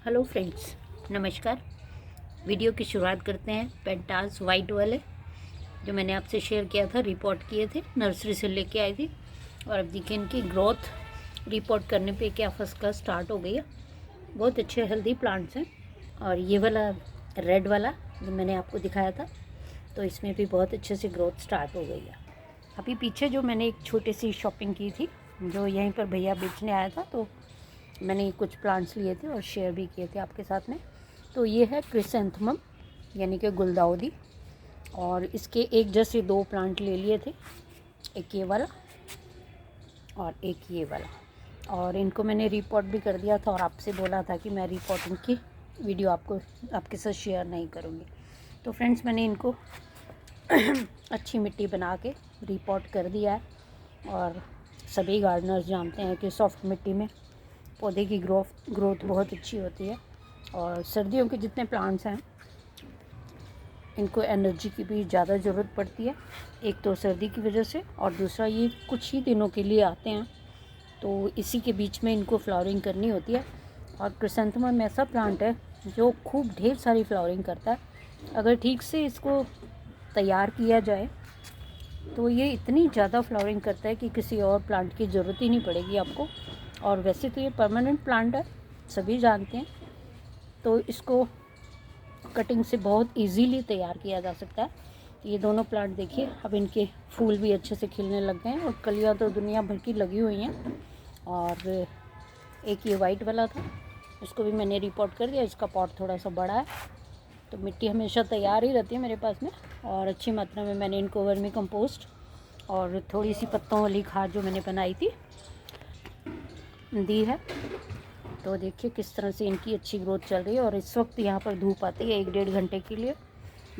Hello friends, नमस्कार। Video की शुरुआत करते हैं पेंटास वाइट वाले जो मैंने आपसे शेयर किया था, रिपोर्ट किए थे, नर्सरी से लेके आई थी। और अब देखिए इनकी ग्रोथ रिपोर्ट करने पे क्या फर्स्ट क्लास स्टार्ट हो गई है। बहुत अच्छे हेल्दी प्लांट्स हैं। और ये वाला रेड वाला जो मैंने आपको दिखाया था, तो इसमें भी बहुत अच्छे से ग्रोथ स्टार्ट हो गई है। अभी पीछे जो मैंने एक छोटी सी शॉपिंग की थी, जो यहीं पर भैया बेचने आया था, तो मैंने कुछ प्लांट्स लिए थे और शेयर भी किए थे आपके साथ में। तो ये है क्रिसेंथेमम यानी कि गुलदाउदी, और इसके एक जैसे दो प्लांट ले लिए थे, एक ये वाला और एक ये वाला। और इनको मैंने रिपोर्ट भी कर दिया था और आपसे बोला था कि मैं रिपोर्टिंग की वीडियो आपके साथ शेयर नहीं करूँगी। तो फ्रेंड्स, मैंने इनको अच्छी मिट्टी बना के रिपोर्ट कर दिया है। और सभी गार्डनर्स जानते हैं कि सॉफ्ट मिट्टी में पौधे की ग्रोथ बहुत अच्छी होती है। और सर्दियों के जितने प्लांट्स हैं, इनको एनर्जी की भी ज़्यादा ज़रूरत पड़ती है। एक तो सर्दी की वजह से, और दूसरा ये कुछ ही दिनों के लिए आते हैं, तो इसी के बीच में इनको फ्लावरिंग करनी होती है। और क्रिसेंथेमम ऐसा प्लांट है जो खूब ढेर सारी फ्लावरिंग करता है। अगर ठीक से इसको तैयार किया जाए तो ये इतनी ज़्यादा फ्लावरिंग करता है कि किसी और प्लांट की ज़रूरत ही नहीं पड़ेगी आपको। और वैसे तो ये परमानेंट प्लांट है, सभी जानते हैं। तो इसको कटिंग से बहुत इजीली तैयार किया जा सकता है। ये दोनों प्लांट देखिए, अब इनके फूल भी अच्छे से खिलने लग गए हैं और कलियाँ तो दुनिया भर की लगी हुई हैं। और एक ये वाइट वाला था, इसको भी मैंने रिपोर्ट कर दिया। इसका पॉट थोड़ा सा बड़ा है, तो मिट्टी हमेशा तैयार ही रहती है मेरे पास में। और अच्छी मात्रा में मैंने इनको वर्मी कंपोस्ट और थोड़ी सी पत्तों वाली खाद जो मैंने बनाई थी दी है। तो देखिए किस तरह से इनकी अच्छी ग्रोथ चल रही है। और इस वक्त यहाँ पर धूप आती है 1-1.5 घंटे के लिए,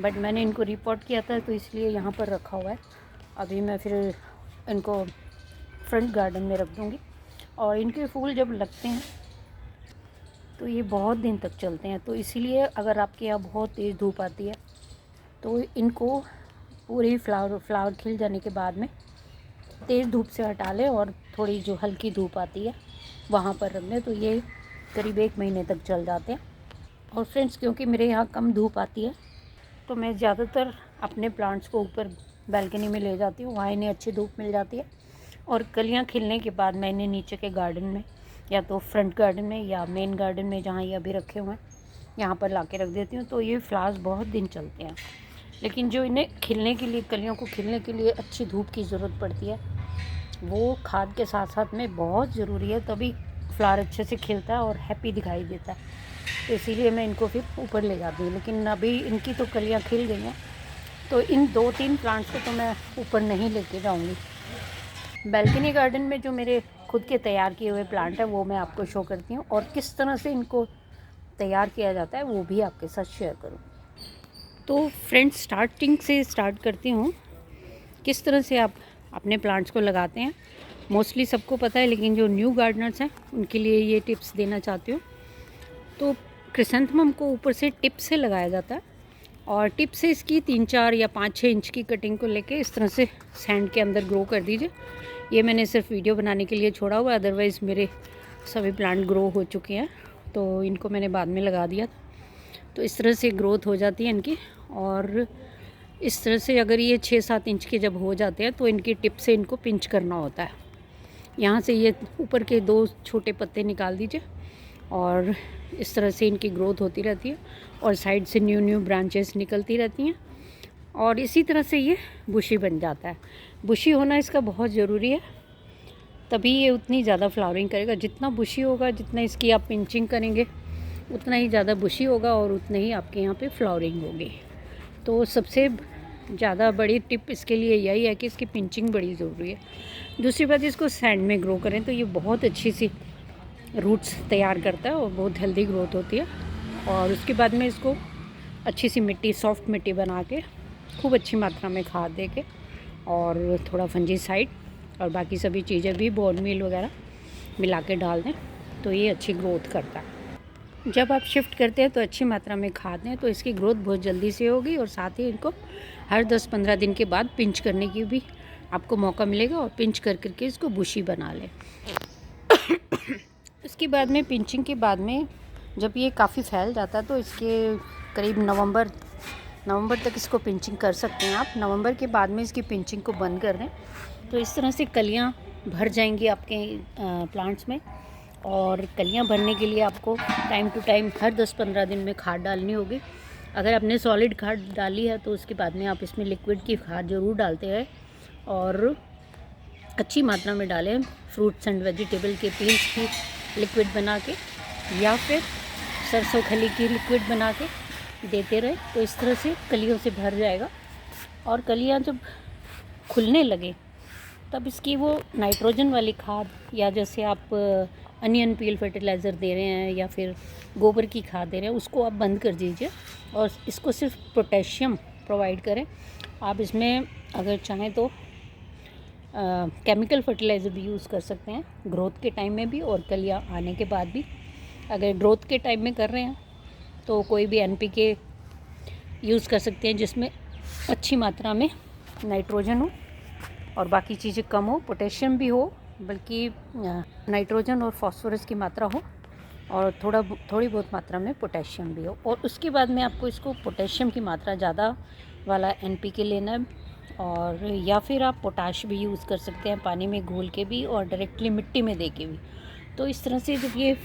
बट मैंने इनको रिपोर्ट किया था तो इसलिए यहाँ पर रखा हुआ है। अभी मैं फिर इनको फ्रंट गार्डन में रख दूँगी। और इनके फूल जब लगते हैं तो ये बहुत दिन तक चलते हैं। तो इसीलिए अगर आपके यहाँ बहुत तेज़ धूप आती है तो इनको पूरी फ्लावर खिल जाने के बाद में तेज़ धूप से हटा लें और थोड़ी जो हल्की धूप आती है वहाँ पर रख लें, तो ये करीब 1 महीने तक चल जाते हैं। और फ्रेंड्स, क्योंकि मेरे यहाँ कम धूप आती है तो मैं ज़्यादातर अपने प्लांट्स को ऊपर बालकनी में ले जाती हूँ, वहाँ इन्हें अच्छी धूप मिल जाती है। और कलियाँ खिलने के बाद मैं इन्हें नीचे के गार्डन में, या तो फ्रंट गार्डन में या मेन गार्डन में जहाँ ये अभी रखे हुए हैं, यहाँ पर ला के रख देती हूँ। तो ये फ्लावर्स बहुत दिन चलते हैं। लेकिन जो इन्हें खिलने के लिए, कलियों को खिलने के लिए अच्छी धूप की ज़रूरत पड़ती है, वो खाद के साथ साथ में बहुत ज़रूरी है, तभी फ्लावर अच्छे से खिलता है और हैप्पी दिखाई देता है। तो इसीलिए मैं इनको फिर ऊपर ले जाती हूँ। लेकिन अभी इनकी तो कलियाँ खिल गई हैं, तो इन 2-3 प्लांट्स को तो मैं ऊपर नहीं लेके जाऊँगी। बालकनी गार्डन में जो मेरे खुद के तैयार किए हुए प्लांट हैं वो मैं आपको शो करती हूँ, और किस तरह से इनको तैयार किया जाता है वो भी आपके साथ शेयर करूँ। तो फ्रेंड्स, स्टार्टिंग से स्टार्ट करती हूँ, किस तरह से आप अपने प्लांट्स को लगाते हैं। मोस्टली सबको पता है, लेकिन जो न्यू गार्डनर्स हैं उनके लिए ये टिप्स देना चाहती हूँ। तो क्रिसेंथेमम को ऊपर से टिप से लगाया जाता है, और टिप से इसकी 3-4 या 5-6 इंच की कटिंग को लेके इस तरह से सैंड के अंदर ग्रो कर दीजिए। ये मैंने सिर्फ वीडियो बनाने के लिए छोड़ा हुआ है, अदरवाइज़ मेरे सभी प्लांट ग्रो हो चुके हैं, तो इनको मैंने बाद में लगा दिया था। तो इस तरह से ग्रोथ हो जाती है इनकी। और इस तरह से अगर ये 6-7 इंच के जब हो जाते हैं तो इनकी टिप से इनको पिंच करना होता है। यहाँ से ये ऊपर के 2 छोटे पत्ते निकाल दीजिए, और इस तरह से इनकी ग्रोथ होती रहती है और साइड से न्यू ब्रांचेस निकलती रहती हैं। और इसी तरह से ये बुशी बन जाता है। बुशी होना इसका बहुत ज़रूरी है, तभी ये उतनी ज़्यादा फ्लावरिंग करेगा। जितना बुशी होगा, जितना इसकी आप पिंचिंग करेंगे, उतना ही ज़्यादा बुशी होगा और उतना ही आपके यहाँ पे फ्लावरिंग होगी। तो सबसे ज़्यादा बड़ी टिप इसके लिए यही है कि इसकी पिंचिंग बड़ी ज़रूरी है। दूसरी बात, इसको सैंड में ग्रो करें तो ये बहुत अच्छी सी रूट्स तैयार करता है और बहुत हेल्दी ग्रोथ होती है। और उसके बाद में इसको अच्छी सी मिट्टी, सॉफ्ट मिट्टी बना के खूब अच्छी मात्रा में खाद दे के, और थोड़ा फंजीसाइड और बाकी सभी चीज़ें भी, बोन मील वगैरह मिला के डाल दें, तो ये अच्छी ग्रोथ करता है। जब आप शिफ्ट करते हैं तो अच्छी मात्रा में खाद दें, तो इसकी ग्रोथ बहुत जल्दी से होगी। और साथ ही इनको हर 10-15 दिन के बाद पिंच करने की भी आपको मौका मिलेगा, और पिंच कर करके इसको बुशी बना लें। उसके बाद में, पिंचिंग के बाद में जब ये काफ़ी फैल जाता है तो इसके करीब नवंबर तक इसको पिंचिंग कर सकते हैं आप। नवंबर के बाद में इसकी पिंचिंग को बंद कर दें तो इस तरह से कलियाँ भर जाएंगी आपके प्लांट्स में। और कलियाँ भरने के लिए आपको टाइम टू टाइम हर 10-15 दिन में खाद डालनी होगी। अगर आपने सॉलिड खाद डाली है तो उसके बाद में आप इसमें लिक्विड की खाद ज़रूर डालते हैं और अच्छी मात्रा में डालें। फ्रूट्स एंड वेजिटेबल के पील्स की लिक्विड बना के या फिर सरसों खली की लिक्विड बना के देते रहे तो इस तरह से कलियों से भर जाएगा। और कलियाँ जब खुलने लगे तब इसकी वो नाइट्रोजन वाली खाद या जैसे आप अनियन पील फर्टिलाइज़र दे रहे हैं या फिर गोबर की खाद दे रहे हैं उसको आप बंद कर दीजिए और इसको सिर्फ पोटेशियम प्रोवाइड करें। आप इसमें अगर चाहें तो केमिकल फर्टिलाइज़र भी यूज़ कर सकते हैं ग्रोथ के टाइम में भी और कलियाँ आने के बाद भी। अगर ग्रोथ के टाइम में कर रहे हैं तो कोई भी NPK यूज़ कर सकते हैं जिसमें अच्छी मात्रा में नाइट्रोजन हो और बाकी चीज़ें कम हो, पोटेशियम भी हो बल्कि नाइट्रोजन और फास्फोरस की मात्रा हो और थोड़ी बहुत मात्रा में पोटेशियम भी हो। और उसके बाद में आपको इसको पोटेशियम की मात्रा ज़्यादा वाला NPK लेना है और या फिर आप पोटाश भी यूज़ कर सकते हैं पानी में घोल के भी और डायरेक्टली मिट्टी में दे के भी। तो इस तरह से जब ये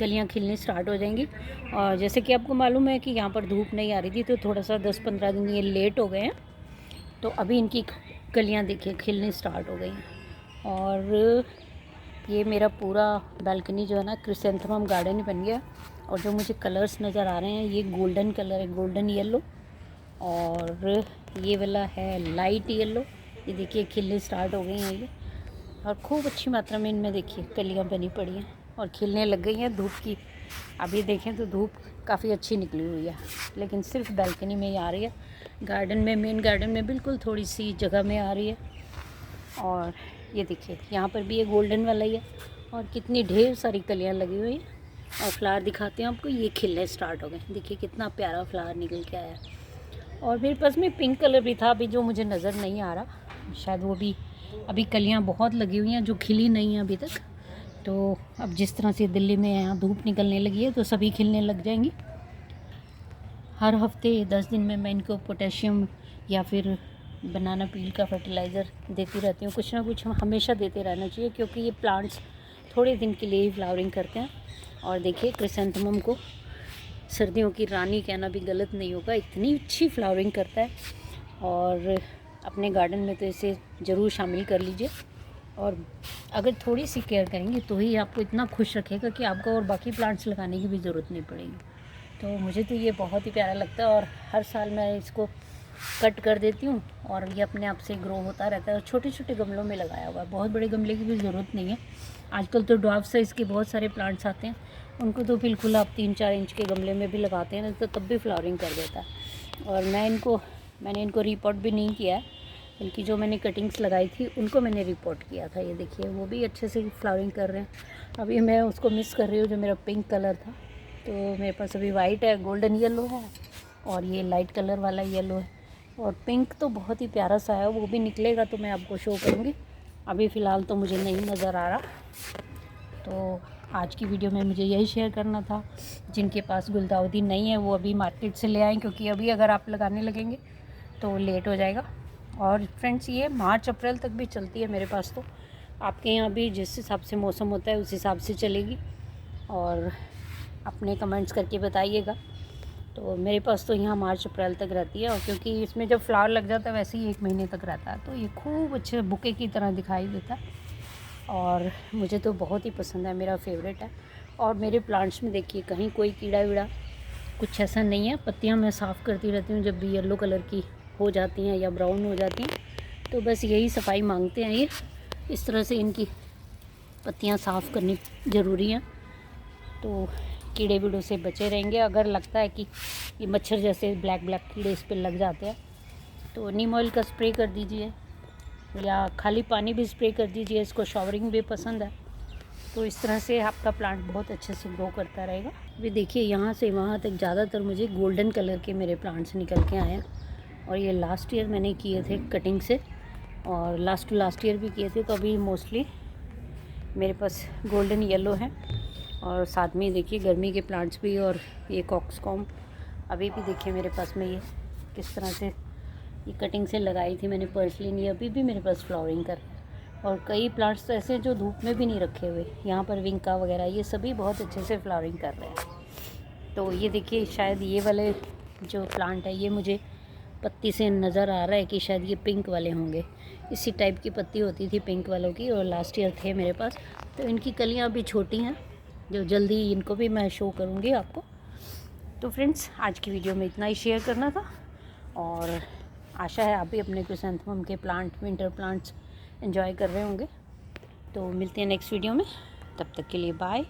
कलियाँ खिलने स्टार्ट हो जाएंगी और जैसे कि आपको मालूम है कि यहाँ पर धूप नहीं आ रही थी तो थोड़ा सा 10-15 दिन ये लेट हो गए हैं तो अभी इनकी कलियाँ देखिए खिलने स्टार्ट हो गई हैं। और ये मेरा पूरा बालकनी जो है ना क्रिसेंथेमम गार्डन ही बन गया। और जो मुझे कलर्स नज़र आ रहे हैं ये गोल्डन कलर है, गोल्डन येलो, और ये वाला है लाइट येलो। ये देखिए खिलने स्टार्ट हो गई हैं ये और खूब अच्छी मात्रा में इनमें देखिए कलियाँ बनी पड़ी हैं और खिलने लग गई हैं। धूप की अभी देखें तो धूप काफ़ी अच्छी निकली हुई है लेकिन सिर्फ बालकनी में ही आ रही है। गार्डन में, मेन गार्डन में बिल्कुल थोड़ी सी जगह में आ रही है। और ये देखिए यहाँ पर भी ये गोल्डन वाला ही है और कितनी ढेर सारी कलियाँ लगी हुई हैं। और फ्लावर दिखाते हैं आपको, ये खिलने स्टार्ट हो गए। देखिए कितना प्यारा फ्लावर निकल के आया। और मेरे पास में पिंक कलर भी था अभी जो मुझे नज़र नहीं आ रहा, शायद वो भी अभी कलियाँ बहुत लगी हुई हैं जो खिली नहीं हैं अभी तक। तो अब जिस तरह से दिल्ली में यहाँ धूप निकलने लगी है तो सभी खिलने लग जाएंगी। हर हफ्ते 10 दिन में मैं इनको पोटेशियम या फिर बनाना पील का फर्टिलाइज़र देती रहती हूँ। कुछ ना कुछ हमेशा देते रहना चाहिए क्योंकि ये प्लांट्स थोड़े दिन के लिए ही फ्लावरिंग करते हैं। और देखिए क्रिसेंथेमम को सर्दियों की रानी कहना भी गलत नहीं होगा, इतनी अच्छी फ्लावरिंग करता है। और अपने गार्डन में तो इसे ज़रूर शामिल कर लीजिए और अगर थोड़ी सी केयर करेंगे तो ही आपको इतना खुश रखेगा कि आपको और बाकी प्लांट्स लगाने की भी ज़रूरत नहीं पड़ेगी। तो मुझे तो ये बहुत ही प्यारा लगता है और हर साल मैं इसको कट कर देती हूँ और ये अपने आप से ग्रो होता रहता है। और छोटे छोटे गमलों में लगाया हुआ है, बहुत बड़े गमले की भी ज़रूरत नहीं है। आजकल तो ड्वार्फ साइज़ के बहुत सारे प्लांट्स आते हैं, उनको तो बिल्कुल आप 3-4 इंच के गमले में भी लगाते हैं तो तब भी फ्लावरिंग कर देता है। और मैंने इनको रिपोर्ट भी नहीं किया है, बल्कि जो मैंने कटिंग्स लगाई थी उनको मैंने रिपोर्ट किया था। ये देखिए वो भी अच्छे से फ्लावरिंग कर रहे हैं। अभी मैं उसको मिस कर रही हूँ जो मेरा पिंक कलर था, तो मेरे पास अभी वाइट है, गोल्डन येलो है और ये लाइट कलर वाला येलो है। और पिंक तो बहुत ही प्यारा सा है, वो भी निकलेगा तो मैं आपको शो करूँगी। अभी फ़िलहाल तो मुझे नहीं नज़र आ रहा। तो आज की वीडियो में मुझे यही शेयर करना था। जिनके पास गुलदाउदी नहीं है वो अभी मार्केट से ले आएँ क्योंकि अभी अगर आप लगाने लगेंगे तो लेट हो जाएगा। और फ्रेंड्स ये मार्च अप्रैल तक भी चलती है मेरे पास। तो आपके यहाँ भी जिस हिसाब से मौसम होता है उस हिसाब से चलेगी और अपने कमेंट्स करके बताइएगा। तो मेरे पास तो यहाँ मार्च अप्रैल तक रहती है और क्योंकि इसमें जब फ्लावर लग जाता है वैसे ही 1 महीने तक रहता है तो ये खूब अच्छे बुके की तरह दिखाई देता है और मुझे तो बहुत ही पसंद है, मेरा फेवरेट है। और मेरे प्लांट्स में देखिए कहीं कोई कीड़ा वीड़ा कुछ ऐसा नहीं है। पत्तियाँ मैं साफ़ करती रहती हूँ जब भी येलो कलर की हो जाती हैं या ब्राउन हो जाती हैं, तो बस यही सफाई मांगते हैं। ये इस तरह से इनकी पत्तियाँ साफ़ करनी ज़रूरी हैं तो कीड़े वीड़ों से बचे रहेंगे। अगर लगता है कि ये मच्छर जैसे ब्लैक कीड़े इस पर लग जाते हैं तो नीम ऑयल का स्प्रे कर दीजिए या खाली पानी भी स्प्रे कर दीजिए। इसको शॉवरिंग भी पसंद है तो इस तरह से आपका प्लांट बहुत अच्छे से ग्रो करता रहेगा। अभी देखिए यहाँ से वहाँ तक ज़्यादातर मुझे गोल्डन कलर के मेरे प्लांट्स निकल के आए हैं और ये लास्ट ईयर मैंने किए थे कटिंग से और लास्ट ईयर भी किए थे। तो अभी मोस्टली मेरे पास गोल्डन येलो है और साथ में देखिए गर्मी के प्लांट्स भी, और ये कॉक्सकॉम अभी भी देखिए मेरे पास में ये किस तरह से ये कटिंग से लगाई थी मैंने पर्सलिन, ये अभी भी मेरे पास फ्लावरिंग कर रहा है। और कई प्लांट्स तो ऐसे हैं जो धूप में भी नहीं रखे हुए, यहाँ पर विंका वगैरह ये सभी बहुत अच्छे से फ्लावरिंग कर रहे हैं। तो ये देखिए शायद ये वाले जो प्लांट है ये मुझे पत्ती से नज़र आ रहा है कि शायद ये पिंक वाले होंगे। इसी टाइप की पत्ती होती थी पिंक वालों की, और लास्ट ईयर थे मेरे पास। तो इनकी कलियाँ अभी छोटी हैं, जो जल्दी इनको भी मैं शो करूँगी आपको। तो फ्रेंड्स आज की वीडियो में इतना ही शेयर करना था, और आशा है आप भी अपने क्रिसैंथेमम के प्लांट, विंटर प्लांट्स एंजॉय कर रहे होंगे। तो मिलते हैं नेक्स्ट वीडियो में, तब तक के लिए बाय।